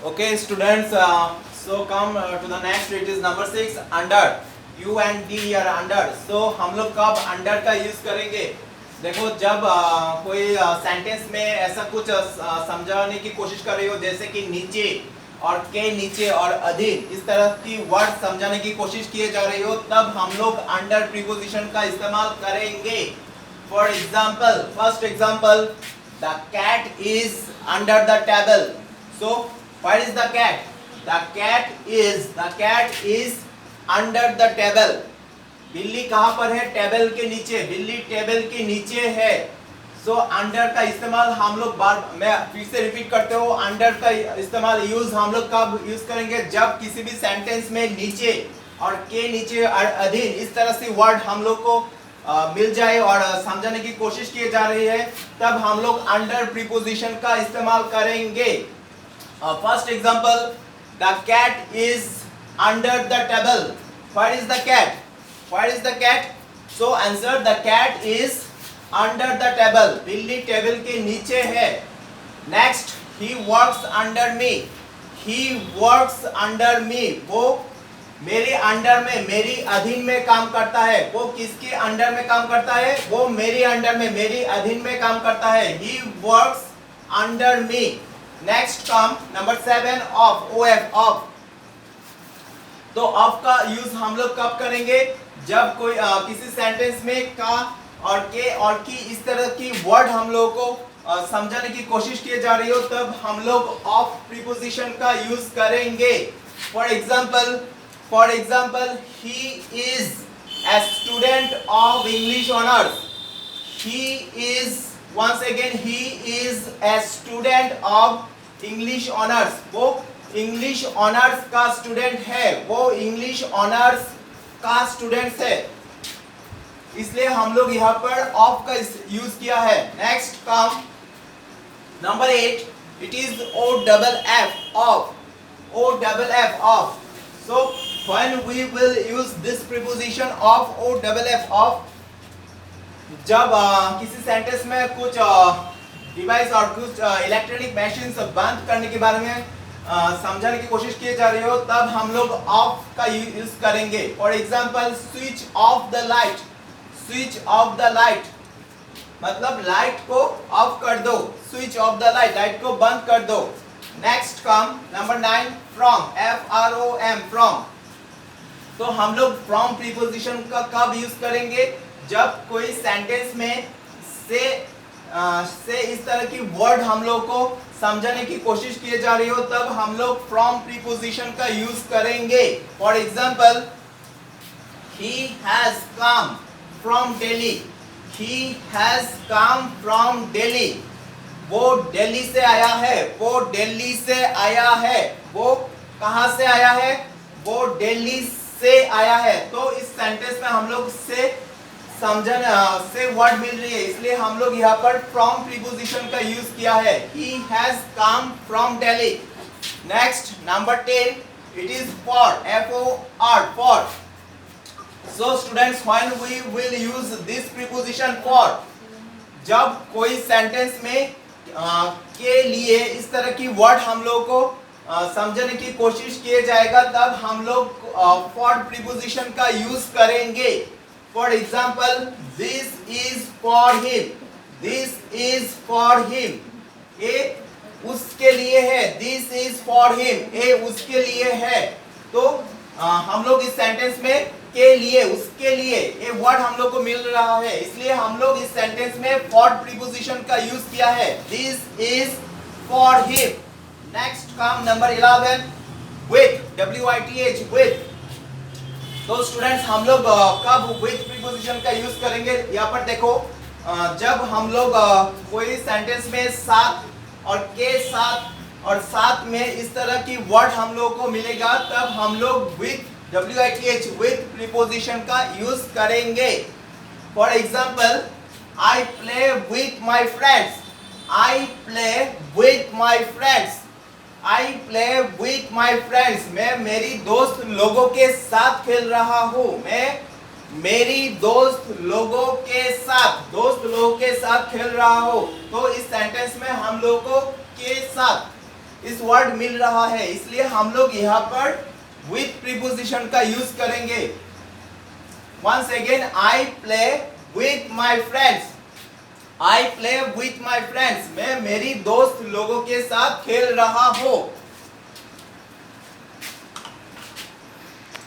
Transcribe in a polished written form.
Okay, students. So come to the next. It is number 6. Under. U and D are under. So हम लोग कब under का use करेंगे? देखो जब कोई सेंटेंस में ऐसा कुछ समझाने की कोशिश कर रही हो, जैसे कि नीचे और के नीचे और अधीन, इस तरह की वर्ड समझाने की कोशिश किए जा रही हो, तब हम लोग अंडर प्रीपोजिशन का इस्तेमाल करेंगे. For example, first example, the cat is under the table. So where is the cat? The cat is under the table. बिल्ली कहाँ पर है? टेबल के नीचे. बिल्ली टेबल के नीचे है. सो अंडर का इस्तेमाल हम लोग मैं फिर से रिपीट करते हो, अंडर का इस्तेमाल यूज हम लोग कब यूज करेंगे? जब किसी भी सेंटेंस में नीचे और के नीचे और अधीन इस तरह से वर्ड हम लोग को मिल जाए और समझाने की कोशिश की जा रही है, तब हम लोग अंडर प्रीपोजिशन का इस्तेमाल करेंगे. First example, the cat is under the table. Where is the cat? Where is the cat? So answer, the cat is under the table. बिल्ली टेबल के नीचे है. Next, he works under me. He works under me. वो मेरे under में, मेरी अधीन में काम करता है. वो किसके अंडर में काम करता है? वो मेरे अंडर में, मेरी अधीन में काम करता है. He works under me. Next come number 7, of. Of. तो ऑफ का यूज हम लोग कब करेंगे? जब कोई किसी सेंटेंस में का और के और की इस तरह की वर्ड हम लोग को समझाने की कोशिश की जा रही हो, तब हम लोग ऑफ प्रीपोजिशन का यूज करेंगे. For example, he is a student of English honours. He is, once again, he is a student of English honors. वो इंग्लिश ऑनर्स का स्टूडेंट है. वो इंग्लिश ऑनर्स का स्टूडेंट है. इसलिए हम लोग यहाँ पर ऑफ का यूज किया है. Next come number 8. It is OFF. Of. OFF. Of. So when we will use this preposition of OFF. Of, जब किसी सेंटेंस में कुछ डिवाइस और कुछ इलेक्ट्रॉनिक मशीन्स बंद करने के बारे में समझाने की कोशिश की जा रही हो, तब हम लोग ऑफ का यूज करेंगे. For example, switch off the light. Switch off the light मतलब लाइट को ऑफ कर दो. Switch off the light, light को बंद कर दो. Next come number 9, from. FROM. From. तो हम लोग फ्रॉम प्रीपोजिशन का कब यूज करेंगे? जब कोई सेंटेंस में से इस तरह की वर्ड हम लोग को समझाने की कोशिश की जा रही हो, तब हम लोग फ्रॉम प्रीपोजिशन का यूज करेंगे. For example, he has come from Delhi. He has come from Delhi. वो दिल्ली से आया है. वो दिल्ली से आया है. वो कहाँ से आया है? वो दिल्ली से आया है. तो इस सेंटेंस में हम लोग से से वर्ड मिल रही है, इसलिए हम लोग यहाँ पर फ्रॉम प्रीपोजिशन का यूज किया है. He has come from Delhi. Next number 10. It is for. FOR. for. So students, when we will use this preposition for, जब कोई सेंटेंस में के लिए इस तरह की वर्ड हम लोग को समझने की कोशिश किए जाएगा, तब हम लोग फॉर प्रीपोजिशन का यूज करेंगे. For example, this is for him. This is for him. ए उसके लिए है. This is for him. ए उसके लिए है. तो हम लोग इस सेंटेंस में के लिए, उसके लिए, ये वर्ड हम लोग को मिल रहा है, इसलिए हम लोग इस सेंटेंस में फॉर प्रीपोजिशन का यूज किया है. This is for him. Next come number 11, with. WITH. With. तो स्टूडेंट्स, हम लोग कब विथ प्रीपोजिशन का यूज करेंगे? यहाँ पर देखो, जब हम लोग कोई सेंटेंस में साथ और के साथ और साथ में इस तरह की वर्ड हम लोग को मिलेगा, तब हम लोग विथ WITH विथ प्रीपोजिशन का यूज करेंगे. For example, I play with my friends. I play with my friends. I play with my friends. मैं मेरी दोस्त लोगों के साथ खेल रहा हूँ. मैं मेरी दोस्त लोगों के साथ खेल रहा हूँ. तो इस सेंटेंस में हम लोग को के साथ इस वर्ड मिल रहा है, इसलिए हम लोग यहाँ पर विथ प्रीपोजिशन का यूज करेंगे। Once again, I play with my friends. I play with my friends. मैं मेरी दोस्त लोगों के साथ खेल रहा हूँ।